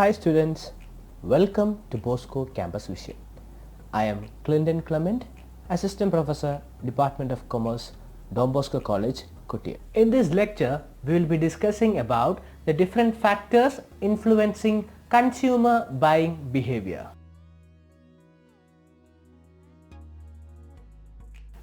Hi students, welcome to Bosco Campus Vision. I am Clinton Clement, Assistant Professor, Department of Commerce, Don Bosco College, Kottayam. In this lecture, we will be discussing about the different factors influencing consumer buying behavior.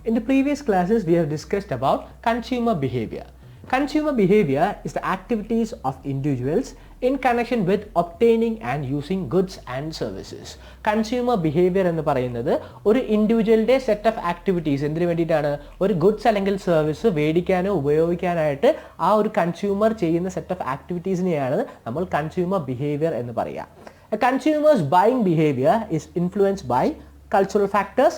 In the previous classes, we have discussed about consumer behavior. Consumer behavior is the activities of individuals in connection with obtaining and using goods and services. Consumer behavior എന്ന് പറയുന്നത് ഒരു ഇൻഡിവിജ്വലിന്റെ set of activities എന്തിനു വേണ്ടിയിട്ടാണ്? ഒരു goods അല്ലെങ്കിൽ service മേടിക്കാനോ ഉപയോഗിക്കാനായിട്ട് ആ ഒരു കൺസ്യൂമർ ചെയ്യുന്ന സെറ്റ് ഓഫ് ആക്ടിവിറ്റീസിനെയാണ് നമ്മൾ കൺസ്യൂമർ ബിഹേവിയർ എന്ന് പറയുക. A consumer's buying behavior is influenced by cultural factors,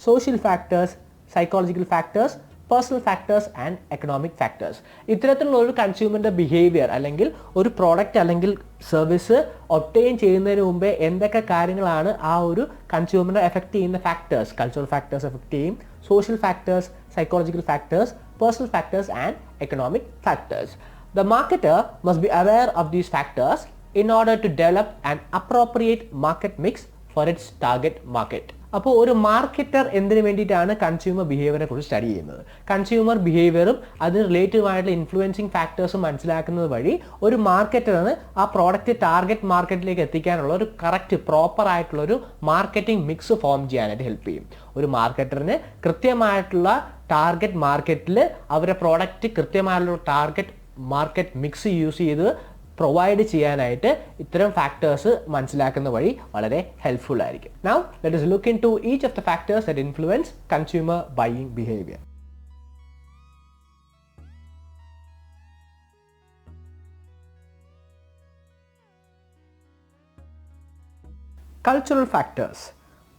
social factors, psychological factors, personal factors and economic factors. ഇത്തരത്തിലുള്ള ഒരു കൺസ്യൂമറിന്റെ ബിഹേവിയർ അല്ലെങ്കിൽ ഒരു പ്രോഡക്റ്റ് അല്ലെങ്കിൽ സർവീസ് ഒബ്റ്റെയിൻ ചെയ്യുന്നതിന് മുമ്പേ എന്തൊക്കെ കാര്യങ്ങളാണ് ആ ഒരു കൺസ്യൂമറിനെ എഫക്റ്റ് ചെയ്യുന്ന ഫാക്ടേഴ്സ്? കൾച്ചറൽ ഫാക്ടേഴ്സ് എഫക്റ്റ് ചെയ്യും, social factors, psychological factors, personal factors and economic factors. The marketer must be aware of these factors in order to develop an appropriate market mix for its target market. അപ്പോൾ ഒരു marketer എന്തിനു വേണ്ടിയിട്ടാണ് consumer ബിഹേവിയറിനെ കുറിച്ച് study ചെയ്യുന്നത്? Consumer ബിഹേവിയറും അതിന് relative ആയിട്ടുള്ള influencing ഫാക്ടേഴ്സും മനസ്സിലാക്കുന്നത് വഴി ഒരു മാർക്കറ്ററിന് ആ പ്രോഡക്റ്റ് ടാർഗറ്റ് മാർക്കറ്റിലേക്ക് എത്തിക്കാനുള്ള ഒരു കറക്റ്റ് പ്രോപ്പർ ആയിട്ടുള്ള ഒരു മാർക്കറ്റിംഗ് മിക്സ് ഫോം ചെയ്യാനായിട്ട് ഹെൽപ്പ് ചെയ്യും. ഒരു മാർക്കറ്ററിന് കൃത്യമായിട്ടുള്ള ടാർഗറ്റ് മാർക്കറ്റിൽ അവരുടെ പ്രോഡക്റ്റ് കൃത്യമായിട്ടുള്ള ടാർഗറ്റ് മാർക്കറ്റ് മിക്സ് യൂസ് ചെയ്ത് പ്രൊവൈഡ് ചെയ്യാനായിട്ട് ഇത്തരം ഫാക്ടേഴ്സ് മനസ്സിലാക്കുന്ന വഴി വളരെ ഹെൽപ്ഫുൾ ആയിരിക്കും. Now let us look into each of the factors that influence consumer buying behavior. Cultural factors.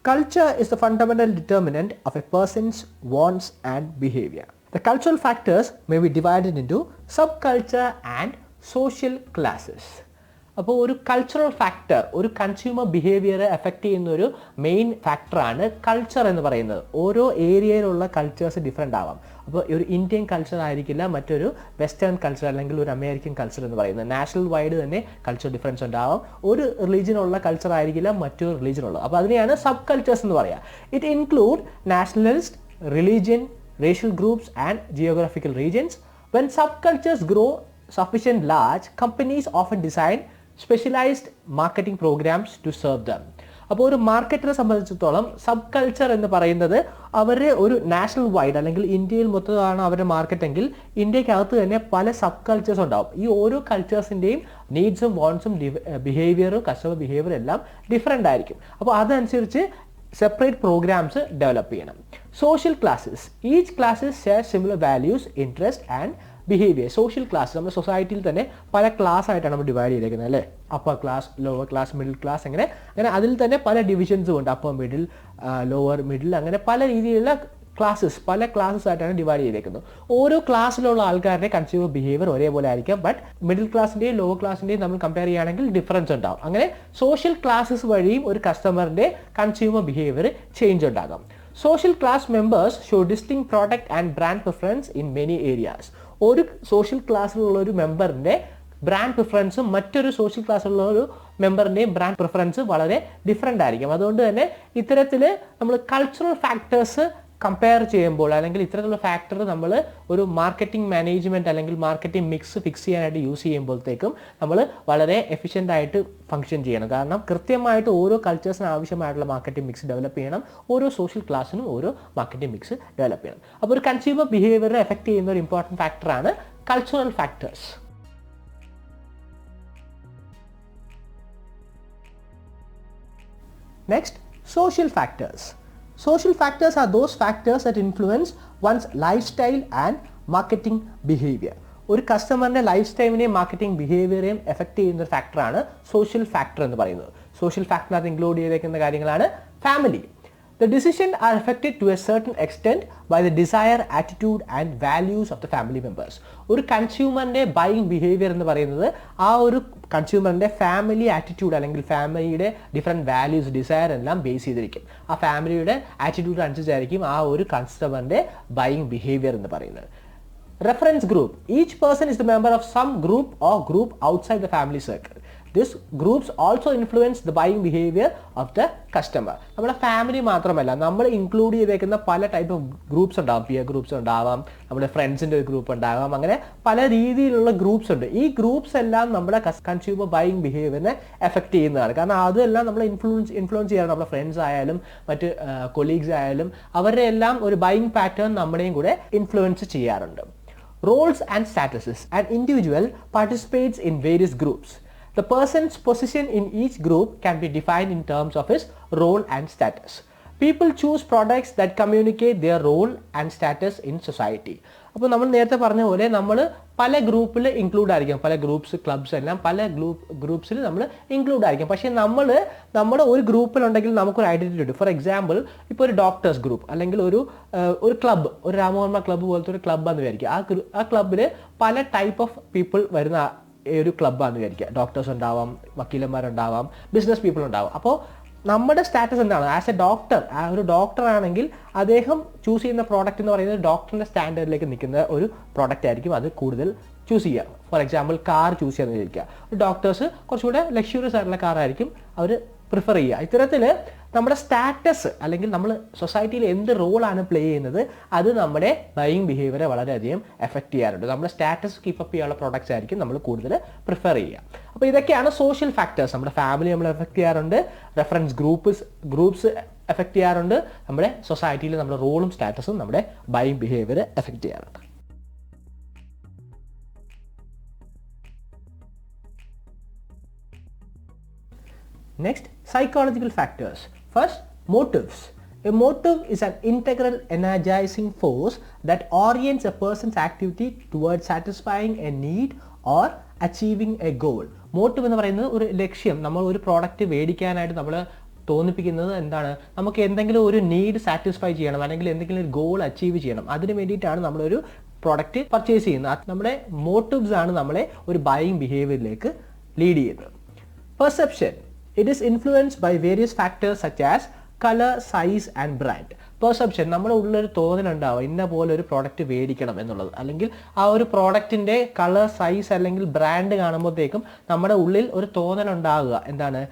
Culture is the fundamental determinant of a person's wants and behavior. The cultural factors may be divided into subculture and social classes. അപ്പോൾ ഒരു cultural factor ഒരു consumer ബിഹേവിയറെ effect ചെയ്യുന്ന ഒരു main ഫാക്ടറാണ് culture എന്ന് പറയുന്നത്. ഓരോ ഏരിയയിലുള്ള കൾച്ചേഴ്സ് ഡിഫറെൻ്റ് ആവാം. അപ്പോൾ ഒരു ഇന്ത്യൻ കൾച്ചർ ആയിരിക്കില്ല മറ്റൊരു വെസ്റ്റേൺ കൾച്ചർ അല്ലെങ്കിൽ ഒരു അമേരിക്കൻ കൾച്ചർ എന്ന് പറയുന്നത്. നാഷണൽ വൈഡ് തന്നെ കൾച്ചർ ഡിഫറൻസ് ഉണ്ടാവാം. ഒരു റിലീജിയനുള്ള കൾച്ചർ ആയിരിക്കില്ല മറ്റൊരു റിലീജിയനുള്ള. അപ്പോൾ അതിനെയാണ് സബ് കൾച്ചേഴ്സ് എന്ന് പറയുക. It include nationalist, religion, racial groups and geographical regions. When sub cultures grow sufficient large, companies often design specialized marketing programs to serve them. അപ്പോൾ ഒരു മാർക്കറ്റിനെ സംബന്ധിച്ചിടത്തോളം സബ് കൾച്ചർ എന്ന് പറയുന്നത് അവരുടെ ഒരു നാഷണൽ വൈഡ് അല്ലെങ്കിൽ ഇന്ത്യയിൽ മൊത്തമാണ് അവരുടെ മാർക്കറ്റ് എങ്കിൽ ഇന്ത്യക്കകത്ത് തന്നെ പല സബ് കൾച്ചേഴ്സ് ഉണ്ടാവും. ഈ ഓരോ കൾച്ചേഴ്സിൻ്റെയും നീഡ്സും വാണ്ട്സും ബിഹേവിയറും കസ്റ്റമർ ബിഹേവിയറും എല്ലാം ഡിഫറെൻ്റ് ആയിരിക്കും. അപ്പോൾ അതനുസരിച്ച് സെപ്പറേറ്റ് പ്രോഗ്രാംസ് ഡെവലപ്പ് ചെയ്യണം. Social classes. Each classes share similar values, interest and behaviour. Social class നമ്മുടെ സൊസൈറ്റിയിൽ തന്നെ പല ക്ലാസ് ആയിട്ടാണ് നമ്മൾ ഡിവൈഡ് ചെയ്തേക്കുന്നത് അല്ലേ? Upper class, lower class, middle class, അങ്ങനെ അതിൽ തന്നെ പല ഡിവിഷൻസും ഉണ്ട്. അപ്പർ മിഡിൽ, ലോവർ മിഡിൽ, അങ്ങനെ പല രീതിയിലുള്ള ക്ലാസ്സസ് പല ക്ലാസ്സസ് ആയിട്ടാണ് ഡിവൈഡ് ചെയ്തേക്കുന്നത്. ഓരോ ക്ലാസ്സിലുള്ള ആൾക്കാരുടെ കൺസ്യൂമർ ബിഹേവിയർ ഒരേപോലെ ആയിരിക്കും. ബട്ട് മിഡിൽ ക്ലാസിൻ്റെയും ലോവർ ക്ലാസിൻ്റെയും നമ്മൾ കമ്പയർ ചെയ്യുകയാണെങ്കിൽ ഡിഫറൻസ് ഉണ്ടാകും. അങ്ങനെ സോഷ്യൽ ക്ലാസ്സസ് വഴിയും ഒരു കസ്റ്റമറിൻ്റെ കൺസ്യൂമർ ബിഹേവിയർ ചേഞ്ച് ഉണ്ടാകും. Social class members show distinct product and brand preference in many areas. ഒരു സോഷ്യൽ ക്ലാസ്സിലുള്ള ഒരു മെമ്പറിൻ്റെ ബ്രാൻഡ് പ്രിഫറൻസും മറ്റൊരു സോഷ്യൽ ക്ലാസ്സിലുള്ള ഒരു മെമ്പറിൻ്റെയും ബ്രാൻഡ് പ്രിഫറൻസ് വളരെ ഡിഫറെൻ്റ് ആയിരിക്കും. അതുകൊണ്ട് തന്നെ ഇത്തരത്തിൽ നമ്മൾ കൾച്ചറൽ ഫാക്ടേഴ്സ് കമ്പയർ ചെയ്യുമ്പോൾ അല്ലെങ്കിൽ ഇത്തരത്തിലുള്ള ഫാക്ടർ നമ്മൾ ഒരു മാർക്കറ്റിംഗ് മാനേജ്മെൻറ്റ് അല്ലെങ്കിൽ മാർക്കറ്റിംഗ് മിക്സ് ഫിക്സ് ചെയ്യാനായിട്ട് യൂസ് ചെയ്യുമ്പോഴത്തേക്കും നമ്മൾ വളരെ എഫിഷ്യൻ്റ് ആയിട്ട് ഫംഗ്ഷൻ ചെയ്യണം. കാരണം കൃത്യമായിട്ട് ഓരോ കൾച്ചേഴ്സിന് ആവശ്യമായിട്ടുള്ള മാർക്കറ്റിംഗ് മിക്സ് ഡെവലപ്പ് ചെയ്യണം. ഓരോ സോഷ്യൽ ക്ലാസ്സിനും ഓരോ മാർക്കറ്റിംഗ് മിക്സ് ഡെവലപ്പ് ചെയ്യണം. അപ്പോൾ ഒരു കൺസ്യൂമർ ബിഹേവിയറിനെ എഫക്റ്റ് ചെയ്യുന്ന ഒരു ഇമ്പോർട്ടൻറ്റ് ഫാക്ടറാണ് cultural factors. Next, social factors. Social factors are those factors that influence one's lifestyle and marketing behavior. ഒരു കസ്റ്റമറിൻ്റെ ലൈഫ് സ്റ്റൈലിനെയും മാർക്കറ്റിംഗ് ബിഹേവിയറേയും എഫക്റ്റ് ചെയ്യുന്ന ഒരു ഫാക്ടറാണ് സോഷ്യൽ ഫാക്ടർ എന്ന് പറയുന്നത്. സോഷ്യൽ ഫാക്ടറിനകത്ത് ഇൻക്ലൂഡ് ചെയ്തേക്കുന്ന കാര്യങ്ങളാണ് family. The decisions are affected to a certain extent by the desire, attitude and values of the family members. ഒരു കൺസ്യൂമറിൻ്റെ buying behaviour എന്ന് പറയുന്നത് ആ ഒരു കൺസ്യൂമറിൻ്റെ ഫാമിലി ആറ്റിറ്റ്യൂഡ് അല്ലെങ്കിൽ ഫാമിലിയുടെ ഡിഫറെൻറ്റ് വാല്യൂസ്, ഡിസയർ എല്ലാം ബേസ് ചെയ്തിരിക്കും. ആ ഫാമിലിയുടെ ആറ്റിറ്റ്യൂഡ് അനുസരിച്ചായിരിക്കും ആ ഒരു കസ്റ്റമറിൻ്റെ ബൈയിങ് ബിഹേവിയർ എന്ന് പറയുന്നത്. Reference group. Each person is the member of some group or group outside the family circle. These groups also influence the buying behavior of the customer. നമ്മുടെ ഫാമിലി മാത്രമല്ല, നമ്മൾ ഇൻക്ലൂഡ് ചെയ്തേക്കുന്ന പല ടൈപ്പ് ഓഫ് ഗ്രൂപ്പ്സ് ഉണ്ടാവും. Peer groups ഉണ്ടാവാം, നമ്മുടെ ഫ്രണ്ട്സിൻ്റെ ഒരു ഗ്രൂപ്പ് ഉണ്ടാകാം, അങ്ങനെ പല രീതിയിലുള്ള ഗ്രൂപ്പ്സ് ഉണ്ട്. ഈ ഗ്രൂപ്പ്സ് എല്ലാം നമ്മുടെ കൺസ്യൂമർ ബൈയിങ് ബിഹേവിയറിനെ എഫക്റ്റ് ചെയ്യുന്നതാണ്. കാരണം അതെല്ലാം നമ്മൾ ഇൻഫ്ലുവൻസ് ചെയ്യാറ്. നമ്മുടെ ഫ്രണ്ട്സ് ആയാലും മറ്റ് കൊളീഗ്സ് ആയാലും അവരുടെ എല്ലാം ഒരു ബൈയിങ് പാറ്റേൺ നമ്മുടെയും കൂടെ ഇൻഫ്ലുവൻസ് ചെയ്യാറുണ്ട്. Roles and statuses. An individual participates in various groups. The person's position in each group can be defined in terms of his role and status. People choose products that communicate their role and status in society. അപ്പോൾ നമ്മൾ നേരത്തെ പറഞ്ഞ പോലെ നമ്മൾ പല ഗ്രൂപ്പിൽ include ആയിരിക്കും, പല ഗ്രൂപ്പ്സ് ക്ലബ്സ് എല്ലാം പല ഗ്രൂപ്പ്സിൽ നമ്മൾ ഇൻക്ലൂഡ് ആയിരിക്കും. പക്ഷേ നമ്മുടെ ഒരു ഗ്രൂപ്പിലുണ്ടെങ്കിൽ നമുക്കൊരു ഐഡൻറ്റിറ്റി ഉണ്ട്. ഫോർ എക്സാമ്പിൾ, ഇപ്പോൾ ഒരു ഡോക്ടേഴ്സ് ഗ്രൂപ്പ് അല്ലെങ്കിൽ ഒരു ക്ലബ്ബ്, ഒരു രാമവർമ്മ ക്ലബ്ബ് പോലത്തെ ഒരു ക്ലബ്ബാന്ന് വിചാരിക്കുക. ആ ക്ലബ്ബിൽ പല ടൈപ്പ് ഓഫ് പീപ്പിൾ വരുന്ന ഒരു ക്ലബ്ബാന്ന് വിചാരിക്കുക. ഡോക്ടേഴ്സ് ഉണ്ടാവാം, വക്കീലന്മാരുണ്ടാവാം, ബിസിനസ് പീപ്പിൾ ഉണ്ടാവാം. അപ്പോൾ നമ്മുടെ സ്റ്റാറ്റസ് എന്താണ്? ആസ് എ ഡോക്ടർ, ഒരു ഡോക്ടർ ആണെങ്കിൽ അദ്ദേഹം ചൂസ് ചെയ്യുന്ന പ്രോഡക്റ്റ് എന്ന് പറയുന്നത് ഡോക്ടറിൻ്റെ സ്റ്റാൻഡേർഡിലേക്ക് നിൽക്കുന്ന ഒരു പ്രോഡക്റ്റ് ആയിരിക്കും അത് കൂടുതൽ ചൂസ് ചെയ്യുക. ഫോർ എക്സാമ്പിൾ, കാർ ചൂസ് ചെയ്യാന്ന് വിചാരിക്കുക. ഡോക്ടേഴ്സ് കുറച്ചുകൂടെ ലക്ഷറിയസ് ആയിട്ടുള്ള കാറായിരിക്കും അവർ പ്രിഫർ ചെയ്യുക. ഇത്തരത്തിൽ നമ്മുടെ സ്റ്റാറ്റസ് അല്ലെങ്കിൽ നമ്മൾ സൊസൈറ്റിയിൽ എന്ത് റോളാണ് പ്ലേ ചെയ്യുന്നത് അത് നമ്മുടെ ബൈയിങ് ബിഹേവിയറെ വളരെയധികം എഫക്റ്റ് ചെയ്യാറുണ്ട്. നമ്മുടെ സ്റ്റാറ്റസ് കീപ്പപ്പ് ചെയ്യാനുള്ള പ്രോഡക്റ്റ്സ് ആയിരിക്കും നമ്മൾ കൂടുതൽ പ്രിഫർ ചെയ്യുക. അപ്പോൾ ഇതൊക്കെയാണ് സോഷ്യൽ ഫാക്ടേഴ്സ്. നമ്മുടെ ഫാമിലി നമ്മൾ എഫക്റ്റ് ചെയ്യാറുണ്ട്, റെഫറൻസ് ഗ്രൂപ്പ്സ് എഫക്റ്റ് ചെയ്യാറുണ്ട്, നമ്മുടെ സൊസൈറ്റിയിൽ നമ്മുടെ റോളും സ്റ്റാറ്റസും നമ്മുടെ ബൈയിങ് ബിഹേവിയറെ എഫക്റ്റ് ചെയ്യാറുണ്ട്. Next, psychological factors. First, motives. A motive is an integral energizing force that orients a person's activity towards satisfying a need or achieving a goal. Motive എന്ന് പറയുന്നത് ഒരു ലക്ഷ്യം. നമ്മൾ ഒരു പ്രോഡക്റ്റ് മേടിക്കാനായിട്ട് നമ്മൾ തോന്നിപ്പിക്കുന്നത് എന്താണ്? നമുക്ക് എന്തെങ്കിലും ഒരു നീഡ് സാറ്റിസ്ഫൈ ചെയ്യണം, അല്ലെങ്കിൽ എന്തെങ്കിലും ഒരു ഗോൾ അച്ചീവ് ചെയ്യണം. അതിന് വേണ്ടിയിട്ടാണ് നമ്മളൊരു പ്രോഡക്റ്റ് പർച്ചേസ് ചെയ്യുന്നത്. നമ്മുടെ മോട്ടീവ്സ് ആണ് നമ്മളെ ഒരു ബൈയിങ് ബിഹേവിയറിലേക്ക് ലീഡ് ചെയ്യുന്നത്. Perception. It is influenced by various factors such as color, size and brand. Perception, നമ്മുടെ ഉള്ളൊരു തോന്നലുണ്ടാവും ഇന്ന പോലെ ഒരു പ്രോഡക്റ്റ് മേടിക്കണം എന്നുള്ളത്, അല്ലെങ്കിൽ ആ ഒരു പ്രോഡക്റ്റിൻ്റെ കളർ, സൈസ് അല്ലെങ്കിൽ ബ്രാൻഡ് കാണുമ്പോഴത്തേക്കും നമ്മുടെ ഉള്ളിൽ ഒരു തോന്നലുണ്ടാകുക. എന്താണ്?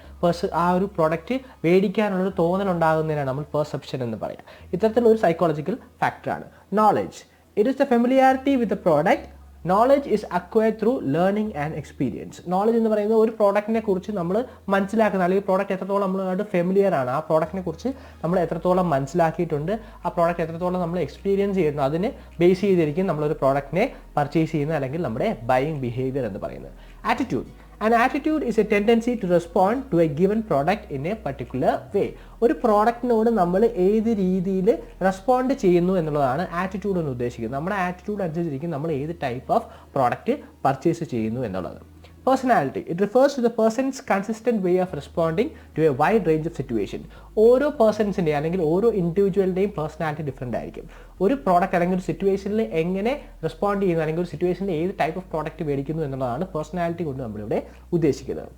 ആ ഒരു പ്രോഡക്റ്റ് മേടിക്കാനുള്ളൊരു തോന്നലുണ്ടാകുന്നതിനാണ് നമ്മൾ പെർസെപ്ഷൻ എന്ന് പറയാം. ഇത്തരത്തിലൊരു സൈക്കോളജിക്കൽ ഫാക്ടറാണ്. Knowledge. It is the familiarity with the product. Knowledge is acquired through learning and experience. Knowledge എന്ന് പറയുന്നത് ഒരു പ്രോഡക്റ്റിനെ കുറിച്ച് നമ്മൾ മനസ്സിലാക്കുന്ന, അല്ലെങ്കിൽ പ്രോഡക്റ്റ് എത്രത്തോളം നമ്മളായിട്ട് ഫെമിലിയർ ആണ്, ആ പ്രോഡക്റ്റിനെ കുറിച്ച് നമ്മൾ എത്രത്തോളം മനസ്സിലാക്കിയിട്ടുണ്ട്, ആ പ്രോഡക്റ്റ് എത്രത്തോളം നമ്മൾ എക്സ്പീരിയൻസ് ചെയ്യുന്നു, അതിനെ ബേസ് ചെയ്തിരിക്കും നമ്മളൊരു പ്രോഡക്റ്റിനെ പർച്ചേസ് ചെയ്യുന്നത് അല്ലെങ്കിൽ നമ്മുടെ ബൈയിങ് ബിഹേവിയർ എന്ന് പറയുന്നത്. Attitude. An attitude is a tendency to respond to a given product in a particular way. ഒരു പ്രോഡക്റ്റിനോട് നമ്മൾ ഏത് രീതിയിൽ റെസ്പോണ്ട് ചെയ്യുന്നു എന്നുള്ളതാണ് ആറ്റിറ്റ്യൂഡ് എന്ന് ഉദ്ദേശിക്കുന്നത്. നമ്മുടെ ആറ്റിറ്റ്യൂഡ് അനുസരിച്ചിരിക്കും നമ്മൾ ഏത് ടൈപ്പ് ഓഫ് പ്രോഡക്റ്റ് പർച്ചേസ് ചെയ്യുന്നു എന്നുള്ളത്. Personality. It refers to the person's consistent way of responding to a wide range of situation. ഓരോ പേഴ്സൺസിൻ്റെയും അല്ലെങ്കിൽ ഓരോ ഇൻഡിവിജ്വലിൻ്റെയും പേഴ്സണാലിറ്റി ഡിഫറെൻ്റ് ആയിരിക്കും. ഒരു പ്രോഡക്റ്റ് അല്ലെങ്കിൽ ഒരു സിറ്റുവേഷനിൽ എങ്ങനെ റെസ്പോണ്ട് ചെയ്യുന്നു, അല്ലെങ്കിൽ ഒരു സിറ്റുവേഷനിൽ ഏത് ടൈപ്പ് ഓഫ് പ്രോഡക്റ്റ് മേടിക്കുന്നു എന്നുള്ളതാണ് പേഴ്സണാലിറ്റി കൊണ്ട് നമ്മളിവിടെ ഉദ്ദേശിക്കുന്നത്.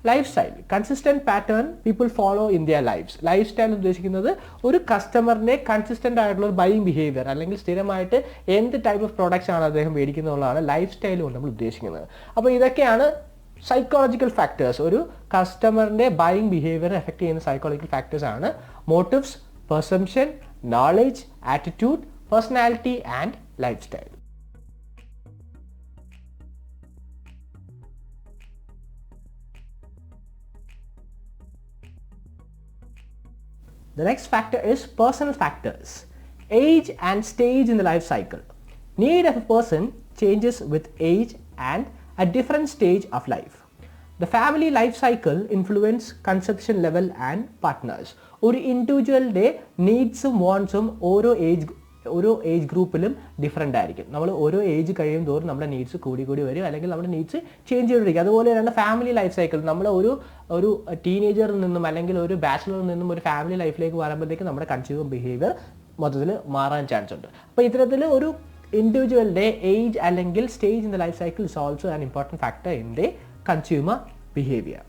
Life style. Consistent pattern people follow in their lifes. Life style ഉദ്ദേശിക്കുന്നത് ഒരു കസ്റ്റമറിൻ്റെ കൺസിസ്റ്റൻ്റ് ആയിട്ടുള്ള ഒരു ബൈയിങ് ബിഹേവിയർ, അല്ലെങ്കിൽ സ്ഥിരമായിട്ട് എന്ത് ടൈപ്പ് ഓഫ് പ്രോഡക്റ്റ്സ് ആണ് അദ്ദേഹം മേടിക്കുന്നതാണ് ലൈഫ് സ്റ്റൈൽ കൊണ്ട് നമ്മൾ ഉദ്ദേശിക്കുന്നത്. അപ്പോൾ ഇതൊക്കെയാണ് സൈക്കോളജിക്കൽ ഫാക്ടേഴ്സ്. ഒരു കസ്റ്റമറിൻ്റെ ബൈയിങ് ബിഹേവിയർ എഫക്റ്റ് ചെയ്യുന്ന സൈക്കോളജിക്കൽ ഫാക്ടേഴ്സ് ആണ് motifs, perception, knowledge, attitude, personality and life style. The next factor is personal factors. Age and stage in the life cycle. Need of a person changes with age and at different stage of life. The family life cycle influence consumption level and partners. ഒരു ഇൻഡിവിജ്വലിൻ്റെ നീഡ്സും വാണ്ട്സും ഓരോ age ഗ്രൂപ്പിലും different ആയിരിക്കും. നമ്മൾ ഓരോ age കഴിയും തോറും നമ്മുടെ needs കൂടി വരും, അല്ലെങ്കിൽ നമ്മുടെ നീഡ്സ് ചേഞ്ച് ചെയ്തിരിക്കും. അതുപോലെ തന്നെ ഫാമിലി ലൈഫ് സൈക്കിൾ, നമ്മൾ ഒരു ടീനേജറിൽ നിന്നും അല്ലെങ്കിൽ ഒരു ബാച്ചിലറിൽ നിന്നും ഒരു ഫാമിലി ലൈഫിലേക്ക് വരുമ്പോഴത്തേക്ക് നമ്മുടെ കൺസ്യൂമർ ബിഹേവിയർ മൊത്തത്തിൽ മാറാൻ ചാൻസ് ഉണ്ട്. അപ്പോൾ ഇത്തരത്തിൽ ഒരു ഇൻഡിവിജ്വലിൻ്റെ ഏജ് അല്ലെങ്കിൽ stage in the life cycle is also an important factor in the consumer behaviour.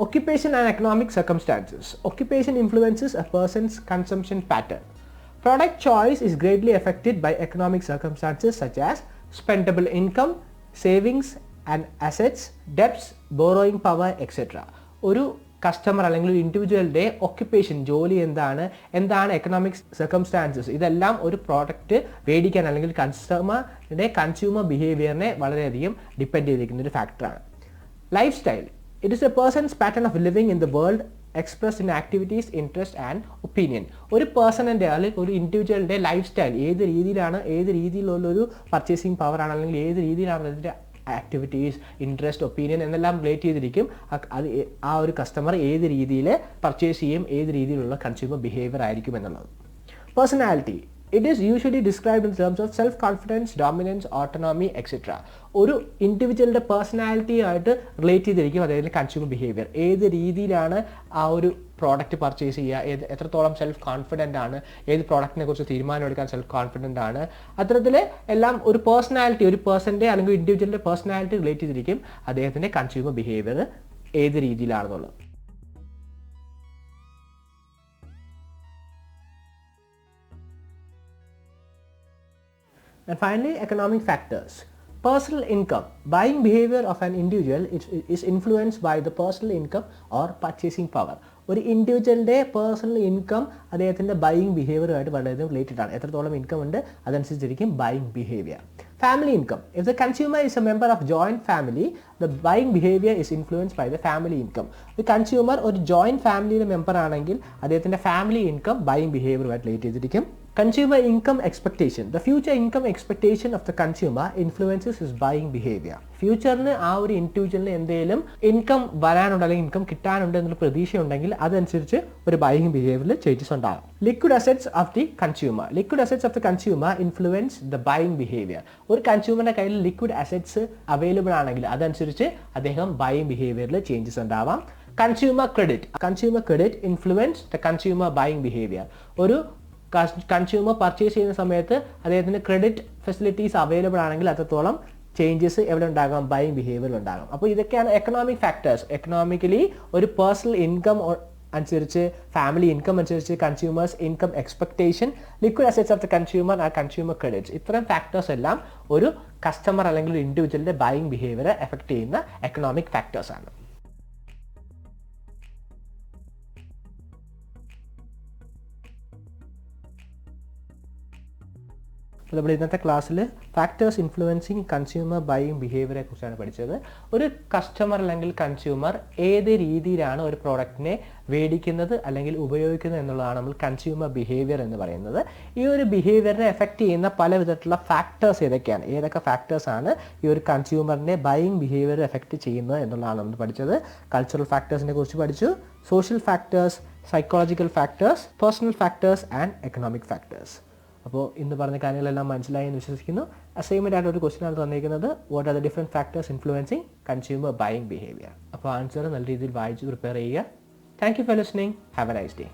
Occupation and economic circumstances. Occupation influences a person's consumption pattern. Product choice is greatly affected by economic circumstances such as spendable income, savings and assets, debts, borrowing power etcetera. ഒരു customer അല്ലെങ്കിൽ ഒരു ഇൻഡിവിജ്വലിൻ്റെ occupation, ജോലി എന്താണ് economic circumstances, ഇതെല്ലാം ഒരു product മേടിക്കാൻ അല്ലെങ്കിൽ consumer ബിഹേവിയറിനെ വളരെയധികം ഡിപ്പെൻഡ് ചെയ്തിരിക്കുന്ന ഒരു ഫാക്ടറാണ്. Life style, it is a person's pattern of living in the world expressed in activities, interest and opinion. ഒരു പേഴ്സണിൻ്റെ അല്ലെങ്കിൽ ഒരു ഇൻഡിവിജ്വലിൻ്റെ ലൈഫ് സ്റ്റൈൽ ഏത് രീതിയിലുള്ളൊരു പർച്ചേസിങ് പവറാണ് അല്ലെങ്കിൽ ഏത് രീതിയിലാണ് അതിൻ്റെ ആക്ടിവിറ്റീസ്, ഇൻട്രസ്റ്റ്, ഒപ്പീനിയൻ എന്നെല്ലാം റിലേറ്റ് ചെയ്തിരിക്കും അത് ആ ഒരു കസ്റ്റമർ ഏത് രീതിയിൽ പർച്ചേസ് ചെയ്യും, ഏത് രീതിയിലുള്ള കൺസ്യൂമർ ബിഹേവിയർ ആയിരിക്കും എന്നുള്ളത്. Personality, it is usually described in terms of self confidence, dominance, autonomy etcetera. ഒരു ഇൻഡിവിജ്വലിൻ്റെ പേഴ്സണാലിറ്റിയായിട്ട് റിലേറ്റ് ചെയ്തിരിക്കും അതായത് കൺസ്യൂമർ ബിഹേവിയർ. ഏത് രീതിയിലാണ് ആ ഒരു പ്രോഡക്റ്റ് പർച്ചേസ് ചെയ്യുക, എത്രത്തോളം സെൽഫ് കോൺഫിഡൻ്റ് ആണ്, ഏത് പ്രോഡക്റ്റിനെ കുറിച്ച് തീരുമാനമെടുക്കാൻ സെൽഫ് കോൺഫിഡൻ്റ് ആണ്, അത്തരത്തിൽ എല്ലാം ഒരു പേഴ്സണാലിറ്റി, ഒരു പേഴ്സൻ്റെ അല്ലെങ്കിൽ ഇൻഡിവിജ്വലിൻ്റെ പേഴ്സണാലിറ്റി റിലേറ്റ് ചെയ്തിരിക്കും അദ്ദേഹത്തിൻ്റെ കൺസ്യൂമർ ബിഹേവിയർ ഏത് രീതിയിലാണെന്നുള്ളത്. And finally, economic factors. Personal income. Buying behavior of an individual is influenced by the personal income or purchasing power. ഒരു ഇൻഡിവിജ്വലിൻ്റെ പേഴ്സണൽ ഇൻകം അദ്ദേഹത്തിൻ്റെ ബൈയിങ് ബിഹേവിയറുമായിട്ട് വളരെയധികം റിലേറ്റഡ് ആണ്. എത്രത്തോളം ഇൻകം ഉണ്ട് അതനുസരിച്ചിരിക്കും buying behaviour. Family income. If the consumer is a member of joint family, the buying behaviour is influenced by the family income. ഒരു കൺസ്യൂമർ ഒരു ജോയിൻറ്റ് ഫാമിലിയിലെ മെമ്പർ ആണെങ്കിൽ അദ്ദേഹത്തിൻ്റെ ഫാമിലി ഇൻകം ബൈയിങ് ബിഹേവിയറുമായിട്ട് റിലേറ്റ് ചെയ്തിരിക്കും. Consumer income expectation. The future income expectation of the consumer influences his buying behavior. ഫ്യൂച്ചറിന് ആ ഒരു ഇൻഡിവിജ്വലിന് എന്തെങ്കിലും ഇൻകം വരാനുണ്ട് അല്ലെങ്കിൽ ഇൻകം കിട്ടാനുണ്ട് എന്നുള്ള പ്രതീക്ഷ ഉണ്ടെങ്കിൽ അതനുസരിച്ച് ഒരു ബൈയിങ് ബിഹേവിയറിൽ ചേഞ്ചസ് ഉണ്ടാകും. Liquid assets of the consumer. Liquid assets of the consumer influence the buying behaviour. ഒരു കൺസ്യൂമറിൻ്റെ കയ്യിൽ ലിക്വിഡ് അസറ്റ്സ് അവൈലബിൾ ആണെങ്കിൽ അതനുസരിച്ച് അദ്ദേഹം ബൈയിങ് ബിഹേവിയറിൽ ചേഞ്ചസ് ഉണ്ടാവാം. Consumer credit influence the consumer buying behaviour. ഒരു കൺസ്യൂമർ പർച്ചേസ് ചെയ്യുന്ന സമയത്ത് അദ്ദേഹത്തിന് ക്രെഡിറ്റ് ഫെസിലിറ്റീസ് അവൈലബിൾ ആണെങ്കിൽ അത്രത്തോളം ചേഞ്ചസ് എവിടെ ഉണ്ടാകാം, ബൈയിങ് ബിഹേവിയറിൽ ഉണ്ടാകും. അപ്പോൾ ഇതൊക്കെയാണ് എക്കണോമിക് ഫാക്ടേഴ്സ്. എക്കണോമിക്കലി ഒരു പേഴ്സണൽ ഇൻകം അനുസരിച്ച്, ഫാമിലി ഇൻകം അനുസരിച്ച്, consumers income expectation, liquid assets of the consumer and consumer credits, ഇത്തരം ഫാക്ടേഴ്സ് എല്ലാം ഒരു കസ്റ്റമർ അല്ലെങ്കിൽ ഒരു ഇൻഡിവിജ്വലിൻ്റെ ബൈയിങ് ബിഹേവിയറെ എഫക്ട് ചെയ്യുന്ന എക്കണോമിക് ഫാക്ടേഴ്സ് ആണ്. നമ്മൾ ഇന്നത്തെ ക്ലാസ്സിൽ ഫാക്ടേഴ്സ് ഇൻഫ്ലുവൻസിങ് കൺസ്യൂമർ ബൈയിങ് ബിഹേവിയറെ കുറിച്ചാണ് പഠിച്ചത്. ഒരു കസ്റ്റമർ അല്ലെങ്കിൽ കൺസ്യൂമർ ഏത് രീതിയിലാണ് ഒരു പ്രോഡക്റ്റിനെ മേടിക്കുന്നത് അല്ലെങ്കിൽ ഉപയോഗിക്കുന്നത് എന്നുള്ളതാണ് നമ്മൾ കൺസ്യൂമർ ബിഹേവിയർ എന്ന് പറയുന്നത്. ഈ ഒരു ബിഹേവിയറിനെ എഫക്റ്റ് ചെയ്യുന്ന പല വിധത്തിലുള്ള ഫാക്ടേഴ്സ് ഏതൊക്കെ ഫാക്ടേഴ്സാണ് ഈ ഒരു കൺസ്യൂമറിനെ ബൈയിങ് ബിഹേവിയർ എഫക്റ്റ് ചെയ്യുന്നത് എന്നുള്ളതാണ് നമ്മൾ പഠിച്ചത്. കൾച്ചറൽ ഫാക്ടേഴ്സിനെ കുറിച്ച് പഠിച്ചു, social factors, psychological factors, personal factors and economic factors. അപ്പോൾ ഇന്ന് പറഞ്ഞ കാര്യങ്ങളെല്ലാം മനസ്സിലായി എന്ന് വിശ്വസിക്കുന്നു. അസൈൻമെൻ്റ് ആയിട്ട് ഒരു ക്വസ്റ്റ്യൻ ആണ് തന്നിരിക്കുന്നത്, what are the different factors influencing consumer buying behaviour. അപ്പോൾ ആൻസർ നല്ല രീതിയിൽ വായിച്ച് പ്രിപ്പയർ ചെയ്യുക. Thank you for listening. Have A nice day.